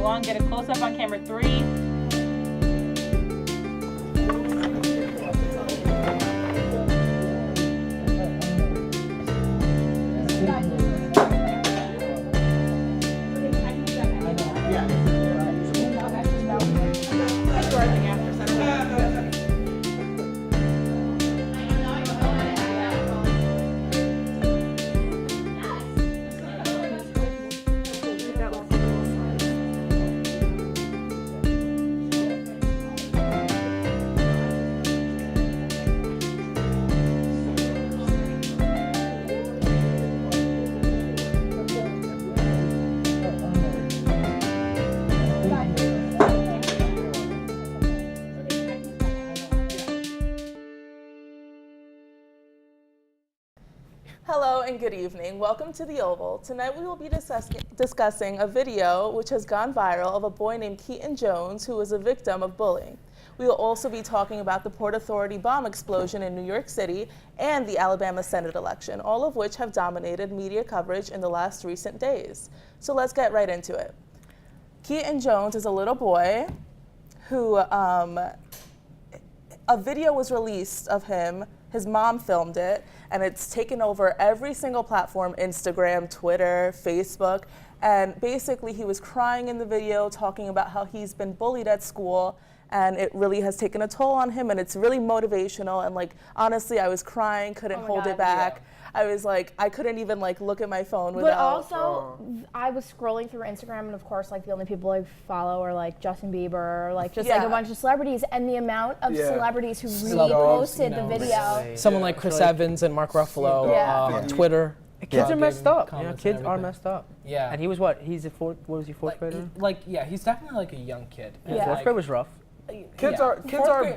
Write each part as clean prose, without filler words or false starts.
along. Get a close-up on camera 3. Hello and good evening. Welcome to The Oval. Tonight we will be discussing a video which has gone viral of a boy named Keaton Jones who was a victim of bullying. We will also be talking about the Port Authority bomb explosion in New York City and the Alabama Senate election, all of which have dominated media coverage in the last recent days. So let's get right into it. Keaton Jones is a little boy who, a video was released of him. His mom filmed it, and it's taken over every single platform, Instagram, Twitter, Facebook, and basically he was crying in the video, talking about how he's been bullied at school, and it really has taken a toll on him, and it's really motivational, and like, honestly, I was crying, couldn't hold it back. Yeah. I was like, I couldn't even like look at my phone without. But also, I was scrolling through Instagram, and of course, like the only people I follow are like Justin Bieber, or like just like a bunch of celebrities, and the amount of celebrities who reposted the video. Someone like Chris Evans and Mark Ruffalo on Twitter. Kids are messed up. You know, kids are messed up. Yeah. And he was what? He's a fourth. What was he? Fourth grader? He's definitely like a young kid. Yeah. Fourth grade was rough. Kids are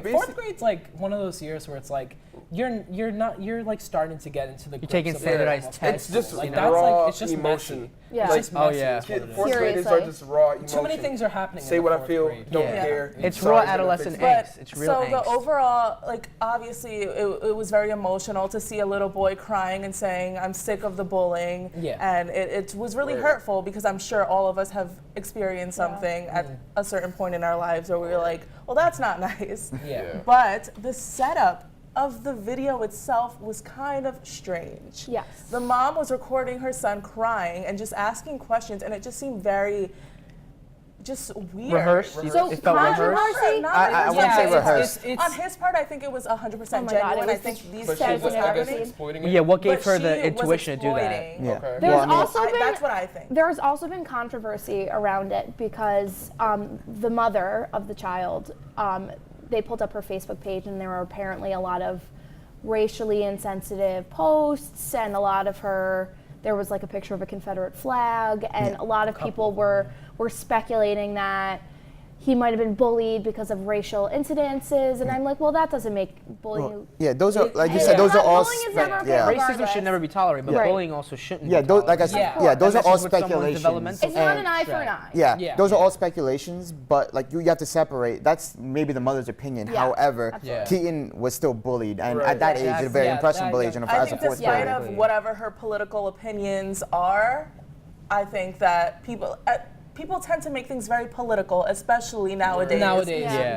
fourth grade's like one of those years where it's like you're like starting to get into the. You're taking standardized tests. It's just like raw it's just emotion. Messy. Yeah. It's just messy. Fourth graders are just raw emotion. Too many things are happening. Say what I feel. Don't care. It's raw adolescent angst. It's real angst. So the overall, like obviously, it was very emotional to see a little boy crying and saying, "I'm sick of the bullying." Yeah. And it was really hurtful because I'm sure all of us have experienced something at a certain point in our lives where we were like, "Well, that's not nice." Yeah. But the setup of the video itself was kind of strange. Yes. The mom was recording her son crying and just asking questions, and it just seemed very just weird. Rehearsed? So it felt rehearsed? I wouldn't say rehearsed. On his part, I think it was 100% genuine. I think these things was happening. Yeah, what gave But her the she intuition to do that? exploiting. Yeah. Okay. That's what I think. There's also been controversy around it because the mother of the child, they pulled up her Facebook page, and there were apparently a lot of racially insensitive posts, and a lot of her. There was like a picture of a Confederate flag, and a lot of people were speculating that he might have been bullied because of racial incidences, and I'm like, well, that doesn't make bullying. Well, yeah, those are like you said. Those are all. Bullying is never okay Racism should never be tolerated, but bullying also shouldn't. Yeah, be tolerated. like I said, those are all speculations. It's not an eye for an eye. Yeah, those are all speculations, but like you have to separate. That's maybe the mother's opinion. Yeah, However, Keaton was still bullied, and at that age, a very impressionable age, and as a fourth despite grader. of whatever her political opinions are, I think that people tend to make things very political, especially nowadays.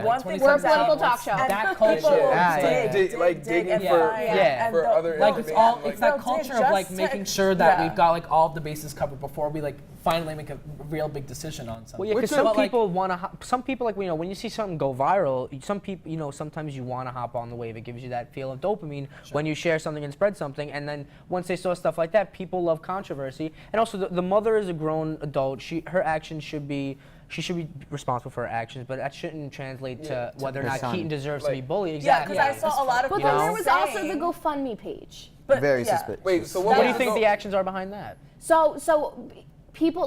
One thing We're a comes out, political talk show. and That people culture. will digging and for find other Like it's information. it's that culture of like making sure that we've got like all of the bases covered before we like finally make a real big decision on something. Well, yeah, because some people want to. Some people like when you see something go viral, some people sometimes you want to hop on the wave. It gives you that feel of dopamine when you share something and spread something. And then once they saw stuff like that, people love controversy. And also the mother is a grown adult. Her actions should be. She should be responsible for her actions, but that shouldn't translate to whether or not Keaton deserves to be bullied. Exactly. Yeah, because I saw a lot of people. But then there was also the GoFundMe page. Very suspicious. Wait, so what do you think the actions are behind that? So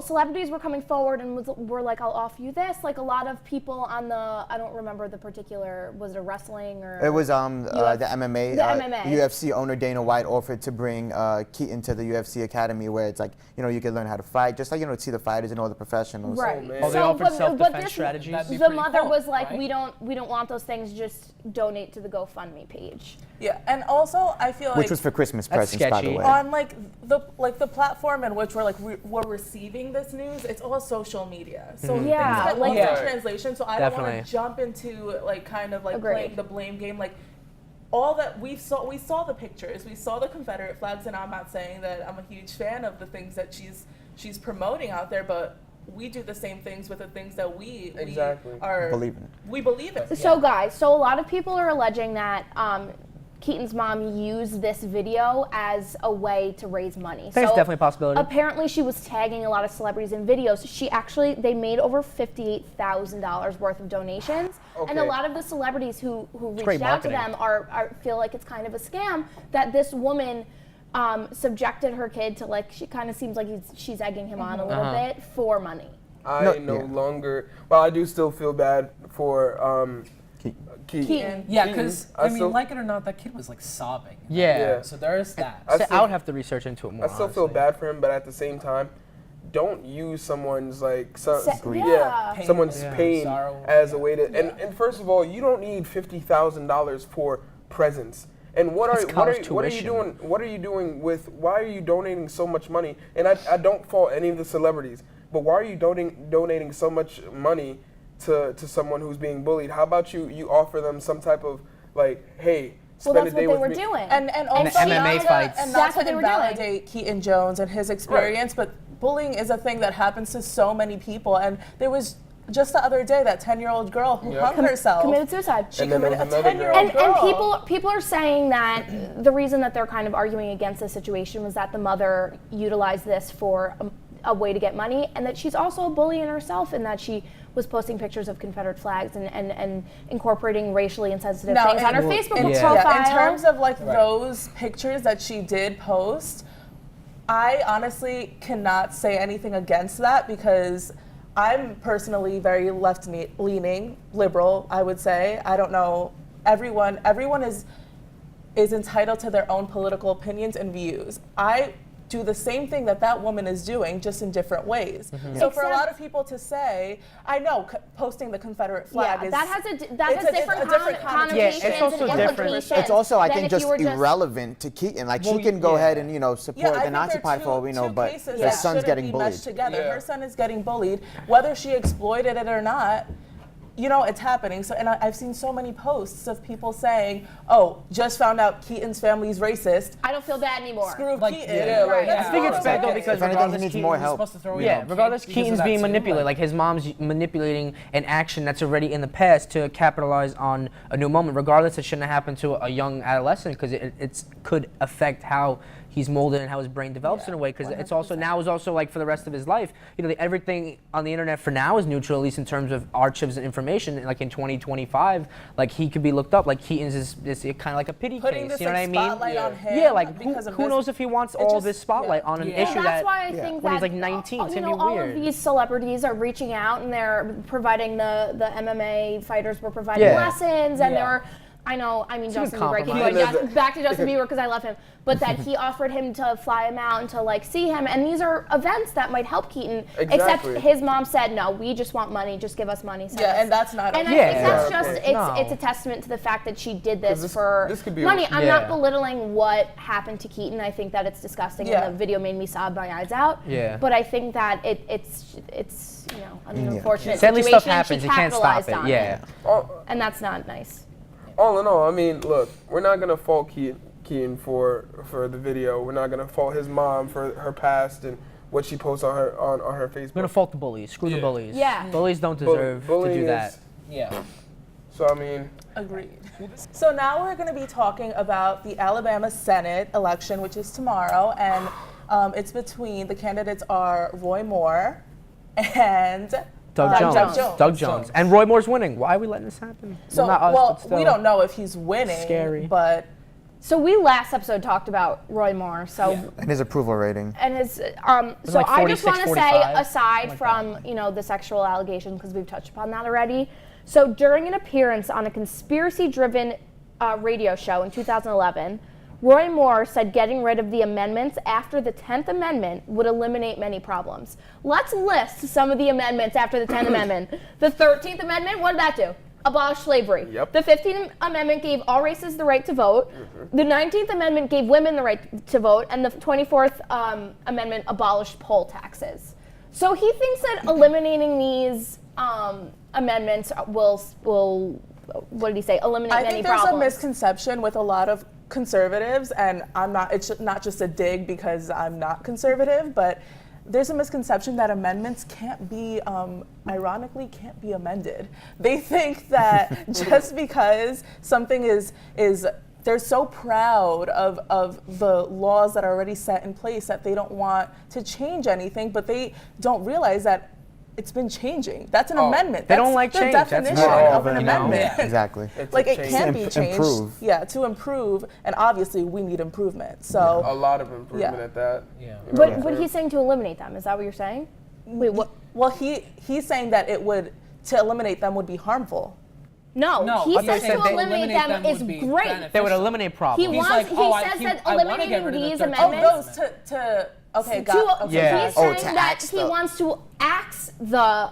celebrities were coming forward and were like, I'll offer you this. Like a lot of people on I don't remember the particular, was it wrestling or? It was the MMA. The MMA. UFC owner Dana White offered to bring Keaton to the UFC Academy, where it's like, you can learn how to fight, just like, see the fighters and all the professionals. Right. Oh, they offered self-defense strategies. The mother was like, right? we don't want those things, just donate to the GoFundMe page. Yeah, and also I feel like which was for Christmas presents, by the way. On like the platform in which we're receiving this news, it's all social media. So things Yeah, get like- lost in translation. So I don't want Definitely. to jump into like kind of like Agreed. playing the blame game. Like all that we saw the pictures, we saw the Confederate flags, and I'm not saying that I'm a huge fan of the things that she's promoting out there, but we do the same things with the things that we are Believe in it. we believe in. So guys, so a lot of people are alleging that Keaton's mom used this video as a way to raise money. I think it's definitely a possibility. Apparently she was tagging a lot of celebrities in videos. They made over $58,000 worth of donations. And a Okay. lot of the celebrities who great reached out to marketing. them are feel like it's kind of a scam that this woman subjected her kid to, like, she kind of seems like she's egging him on a little bit for money. I longer. Well, I do still feel bad for Keaton. Yeah, because I mean, still- like it or not, that kid was like sobbing. Yeah. So there is that. I would have to research into it more. I still feel bad for him, but at the same time, don't use someone's like someone's Yeah. pain Sorrow. as a way to. And first of all, you don't need $50,000 for presents. And what are you tuition. doing? What are you doing with? Why are you donating so much money? And I don't fault any of the celebrities, but why are you donating so much money to someone who's being bullied? How about you offer them some type of like, hey, spend Well, a that's day what they with were me. doing. And also MMA fights. and That's not what to they were doing. invalidate Keaton Jones and his experience, but bullying is a thing that happens to so many people. And there was just the other day that 10-year-old girl who hung herself. Committed suicide. She And then there committed was a another girl. 10-year-old girl. And people are saying that the reason that they're kind of arguing against this situation was that the mother utilized this for a way to get money, and that she's also a bully in herself, and that she was posting pictures of Confederate flags and incorporating racially insensitive things on her Facebook profile. Yeah, in terms of like those pictures that she did post, I honestly cannot say anything against that because I'm personally very left-leaning, liberal, I would say. I don't know. Everyone is entitled to their own political opinions and views. I do the same thing that woman is doing, just in different ways. So for a lot of people to say, I know posting the Confederate flag is that has it's different connotations Yeah, it's also and different. implications It's also, I than think, if you just were irrelevant to Keaton. Like, she can go ahead and, support the Nazi Party for all we know, but her son's getting bullied. Together. Her son is getting bullied. Whether she exploited it or not, it's happening. So, and I've seen so many posts of people saying, "Oh, just found out Keaton's family's racist. I don't feel bad anymore. Screw Like, Keaton." I think it's bad though because If anything, he needs more help. regardless, Keaton's being manipulated. Like his mom's manipulating an action that's already in the past to capitalize on a new moment. Regardless, it shouldn't have happened to a young adolescent because it could affect how he's molded and how his brain develops in a way. Because it's also like for the rest of his life. Everything on the internet for now is neutral, at least in terms of archives and information. Like in 2025, like he could be looked up. Like Keaton's is kind of like a pity Putting case. this You know what I mean? spotlight on him Yeah, like because of who this. knows if he wants It all just- this spotlight on an Well, issue that's why I think when that he's like 19. It's gonna be all weird. of these celebrities are reaching out and they're providing the MMA fighters were providing Yeah. lessons and they were. I mean, Justin Bieber. I keep going back to Justin Bieber because I love him. But that he offered him to fly him out and to like see him, and these are events that might help Keaton. Exactly. Except his mom said, "No, we just want money. Just give us money." Yeah, and that's not. And okay. I think that's Yeah. just it's a testament to the fact that she did this for this could be money. I'm not Yeah. belittling what happened to Keaton. I think that it's disgusting, Yeah. and the video made me sob my eyes out. Yeah. But I think that it's an unfortunate Sadly, situation. stuff happens. She You can't stop capitalized it. on Yeah. and that's not nice. All in all, I mean, look, we're not gonna fault Keaton for the video. We're not gonna fault his mom for her past and what she posts on her Facebook. I'm gonna fault the bullies. Screw the bullies. Yeah. Bullies don't deserve to Bullying do that. is- So I mean, Agreed. So now we're going to be talking about the Alabama Senate election, which is tomorrow, and it's between the candidates are Roy Moore and Doug Jones. Jones. Doug Jones. And Roy Moore's winning. Why are we letting this happen? So, not us, but still. we don't know if he's winning. Scary. But So we last episode talked about Roy Moore. So And his approval rating. and his so like I just 46, want to say 45, aside from the sexual allegations because we've touched upon that already. So during an appearance on a conspiracy-driven radio show in 2011, Roy Moore said getting rid of the amendments after the 10th Amendment would eliminate many problems. Let's list some of the amendments after the 10th Amendment. The 13th Amendment, what did that do? Abolish slavery. Yep. The 15th Amendment gave all races the right to vote. The 19th Amendment gave women the right to vote. And the 24th Amendment abolished poll taxes. So he thinks that eliminating these amendments will what did he say? Eliminate many problems. I think there's a misconception with a lot of conservatives, and it's not just a dig because I'm not conservative, but there's a misconception that amendments can't be, ironically, can't be amended. They think that just because something is they're so proud of the laws that are already set in place that they don't want to change anything, but they don't realize that it's been changing. That's an amendment. They That's don't like the change. definition That's of an amendment. Yeah. Exactly. Like it can be changed. Improve. Yeah, to improve, and obviously we need improvement. So A lot of improvement Yeah. at that. Yeah. You know, But he's saying to eliminate them. Is that what you're saying? Wait, what? well, he's saying that to eliminate them would be harmful. No, No, he I says thought you to said eliminate them is would be great. beneficial. They would eliminate problems. He He's wants. like, He oh, says that I wanna get eliminating rid of the these 13th amendments. Oh, those to okay, To, got okay. Yeah. He's Oh, saying to that axe he the- wants to axe the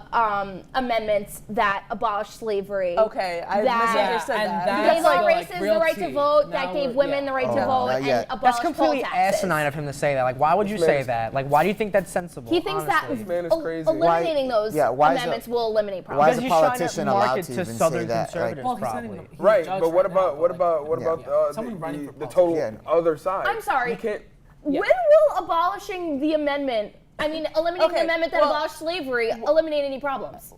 amendments that abolish slavery. Okay, I That- misunderstood and that. that's Gave like all races the real right to tea. vote, Now that gave we're- women yeah. the right to Oh, vote, not and yet. abolish That's completely poll taxes. asinine of him to say that. Like, why would you This man say is- that? Like, why do you think that's sensible? He thinks honestly? that man is crazy. eliminating those yeah, why is amendments a- will eliminate why problems. is a Because he's trying to politician allowed market to to even say Southern that? Like, conservatives, Well, he's not probably. even- he's Right, judged but what right now, about what like- about what Yeah. about Someone running for the politics. total Yeah. other side? I'm sorry. You can't. When will abolishing the amendment, eliminating Okay, the amendment that well- abolished slavery, eliminate any problems?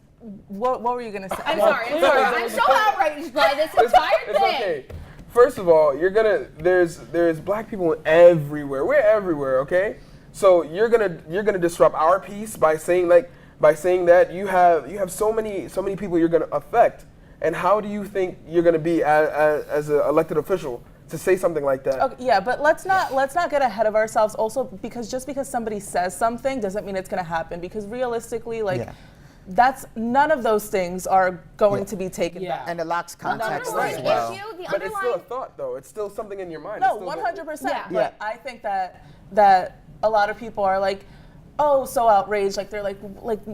What were you gonna say? I'm Well, sorry. clearly I'm there's so outraged by this entire It's thing. okay. First of all, there's black people everywhere. We're everywhere, okay? So you're gonna disrupt our peace by saying that you have so many people you're gonna affect. And how do you think you're gonna be as an elected official to say something like that? Okay, yeah, but let's not get ahead of ourselves. Also, because just because somebody says something doesn't mean it's gonna happen. Because realistically, Yeah. that's none of those things are going Yeah. to be taken Yeah. back. And it lacks context underlying as well. issue, the But it's still a underlying thought, though. It's still something in your mind. No, It's still 100%. Yeah. But Yeah. I think that a lot of people are like, oh, so outraged. Like they're like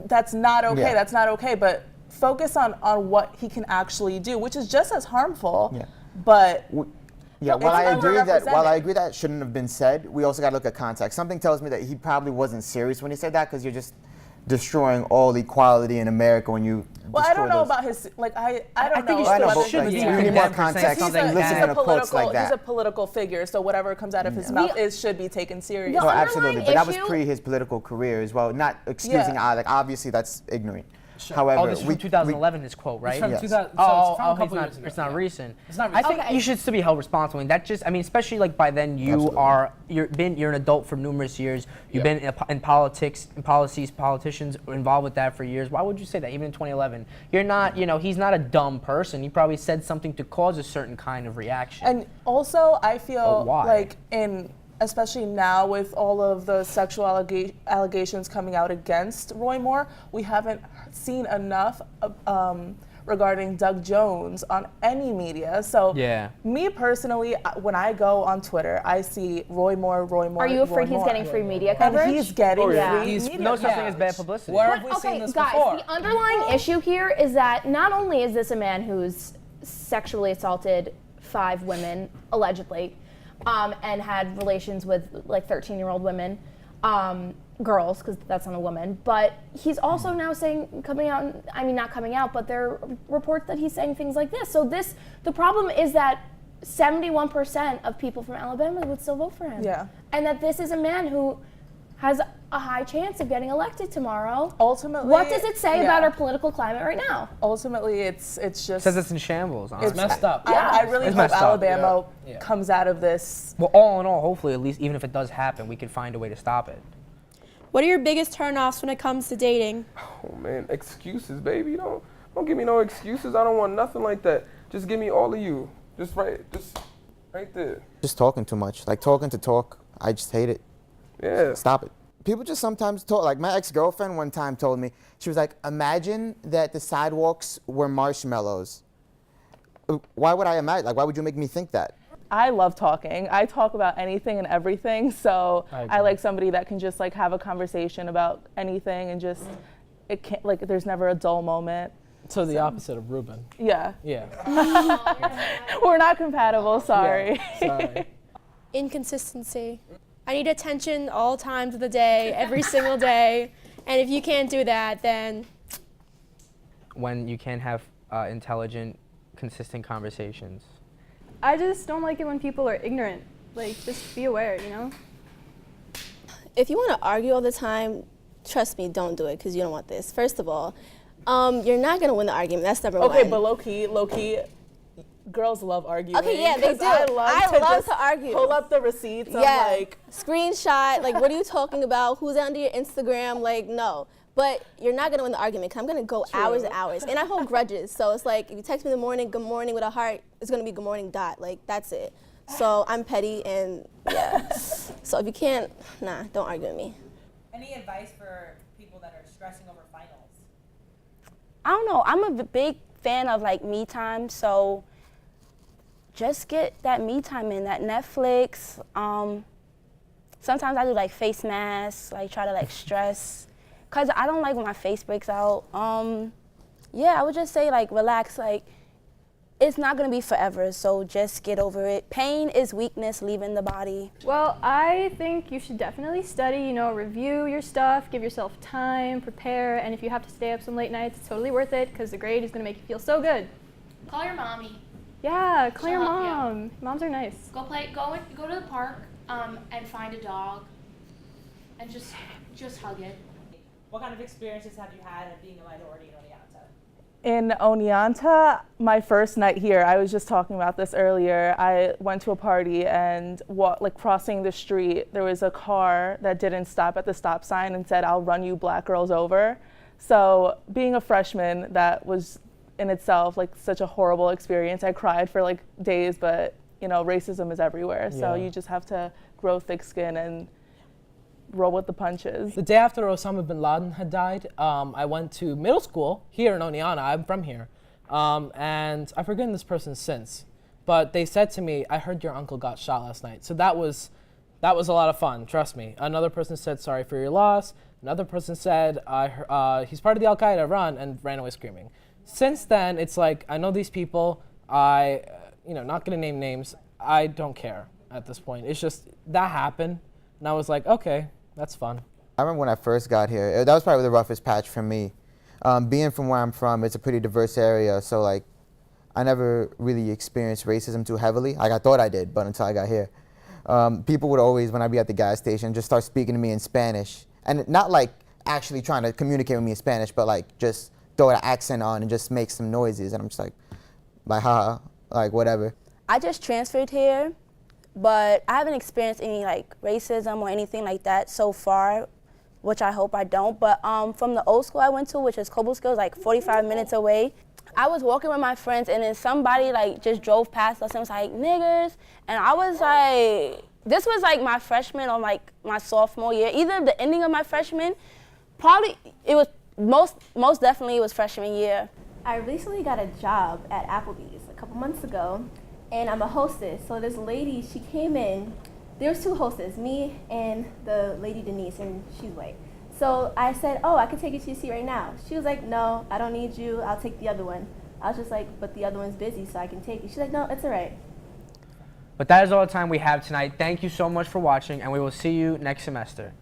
that's not okay. Yeah. That's not okay. But focus on what he can actually do, which is just as harmful. Yeah. But Yeah, It's while I underrepresented. agree that shouldn't have been said, we also got to look at context. Something tells me that he probably wasn't serious when he said that, because you're just destroying all equality in America when you. well, I destroy don't know those. about his like I think don't know. you I know, still but should like, be we need more condemned for saying context. something and like listening that. to quotes like He's that. a political figure, so whatever comes out of his mouth should be taken seriously. The No, underlying absolutely, but that was issue- pre his political career as well. Not excusing, Yeah. like obviously that's ignorant. Sure. However, Oh, this is from 2011, his quote, right? It's from Yes. 2000, so Oh, it's from a couple he's years ago. it's not yeah. recent. It's not I recent. think Okay. you should still be held responsible. And that just, I mean, especially like by then you're an adult for numerous years. You've Yeah. been in politics, in policies, politicians were involved with that for years. Why would you say that? Even in 2011, you're not, he's not a dumb person. He probably said something to cause a certain kind of reaction. And also, I feel But why? like especially now with all of the sexual allegations coming out against Roy Moore, we haven't seen enough regarding Doug Jones on any media. So Yeah. me personally, when I go on Twitter, I see Roy Moore. Are you afraid he's getting free media coverage? And he's getting Oh, yeah. free He's media no such thing coverage. as bad publicity. Where have we okay, seen this guys, before? the underlying issue here is that not only is this a man who's sexually assaulted 5 women, allegedly, and had relations with like 13-year-old women, girls, because that's not a woman, but he's also now saying, not coming out, but there are reports that he's saying things like this. So the problem is that 71% of people from Alabama would still vote for him. Yeah. And that this is a man who has a high chance of getting elected tomorrow. Ultimately, What does it say yeah. about our political climate right now? Ultimately, it's just. says it's in shambles. Honestly. It's messed up. I really It's hope messed up. Alabama Yeah. comes out of this. Well, all in all, hopefully, at least, even if it does happen, we can find a way to stop it. What are your biggest turnoffs when it comes to dating? Oh man, excuses, baby. Don't give me no excuses. I don't want nothing like that. Just give me all of you. Just right there. Just talking too much. Like talking to talk. I just hate it. Yeah. Stop it. People just sometimes talk. Like my ex-girlfriend one time told me, she was like, imagine that the sidewalks were marshmallows. Why would I imagine? Like, why would you make me think that? I love talking. I talk about anything and everything. So I like somebody that can just like have a conversation about anything and just it can't like there's never a dull moment. So the opposite of Ruben. Yeah. Yeah. We're not compatible, sorry. Sorry. Inconsistency. I need attention all times of the day, every single day. And if you can't do that, then When you can't have intelligent, consistent conversations. I just don't like it when people are ignorant. Like, just be aware, you know? If you want to argue all the time, trust me, don't do it because you don't want this. First of all, you're not going to win the argument. That's number one. Okay, but low key, girls love arguing. Okay, yeah, they do. I love to argue. Pull up the receipts. Yeah, I'm like, screenshot. Like, what are you talking about? Who's under your Instagram? Like, no. But you're not gonna win the argument because I'm gonna go hours and hours, and I hold grudges. So it's like if you text me in the morning, good morning with a heart, it's gonna be good morning dot. Like that's it. So I'm petty and yeah. So if you can't, don't argue with me. Any advice for people that are stressing over finals? I don't know. I'm a big fan of like me time, so just get that me time in, that Netflix. Sometimes I do like face masks, like try to like stress, cause I don't like when my face breaks out. Yeah, I would just say like relax, like it's not gonna be forever, so just get over it. Pain is weakness leaving the body. Well, I think you should definitely study, you know, review your stuff, give yourself time, prepare, and if you have to stay up some late nights, it's totally worth it because the grade is gonna make you feel so good. Call your mommy. Yeah, call She'll your help you. mom. Moms are nice. Go to the park and find a dog and just hug it. What kind of experiences have you had at being a minority in Oneonta? in Oneonta, my first night here, I was just talking about this earlier. I went to a party and crossing the street, there was a car that didn't stop at the stop sign and said, "I'll run you black girls over." So being a freshman, that was in itself like such a horrible experience. I cried for like days, but you know, racism is everywhere. So you just have to grow thick skin and roll with the punches. The day after Osama bin Laden had died, I went to middle school here in Oneonta. I'm from here. And I've forgotten this person since. But they said to me, "I heard your uncle got shot last night." So that was a lot of fun, trust me. Another person said, "Sorry for your loss." Another person said, he's part of the Al-Qaeda, run, and ran away screaming. Since then, it's like, I know these people, not gonna name names, I don't care at this point. It's just, that happened, and I was like, okay, that's fun. I remember when I first got here, that was probably the roughest patch for me. Being from where I'm from, it's a pretty diverse area, so like, I never really experienced racism too heavily. Like I thought I did, but until I got here. People would always, when I'd be at the gas station, just start speaking to me in Spanish. And not like actually trying to communicate with me in Spanish, but like just throw an accent on and just make some noises. And I'm just like haha, like whatever. I just transferred here, but I haven't experienced any like racism or anything like that so far, which I hope I don't. But from the old school I went to, which is Cobbleskills, like 45 minutes away, I was walking with my friends and then somebody like just drove past us and was like, "Niggers," and I was like, this was like my freshman or like my sophomore year, either the ending of my freshman, probably it was most definitely it was freshman year. I recently got a job at Applebee's a couple months ago, and I'm a hostess. So this lady, she came in, there was two hostess, me and the lady Denise, and she's white. So I said, "Oh, I can take you to your seat right now." She was like, "No, I don't need you, I'll take the other one." I was just like, "But the other one's busy, so I can take you." She's like, "No, it's all right." But that is all the time we have tonight. Thank you so much for watching, and we will see you next semester.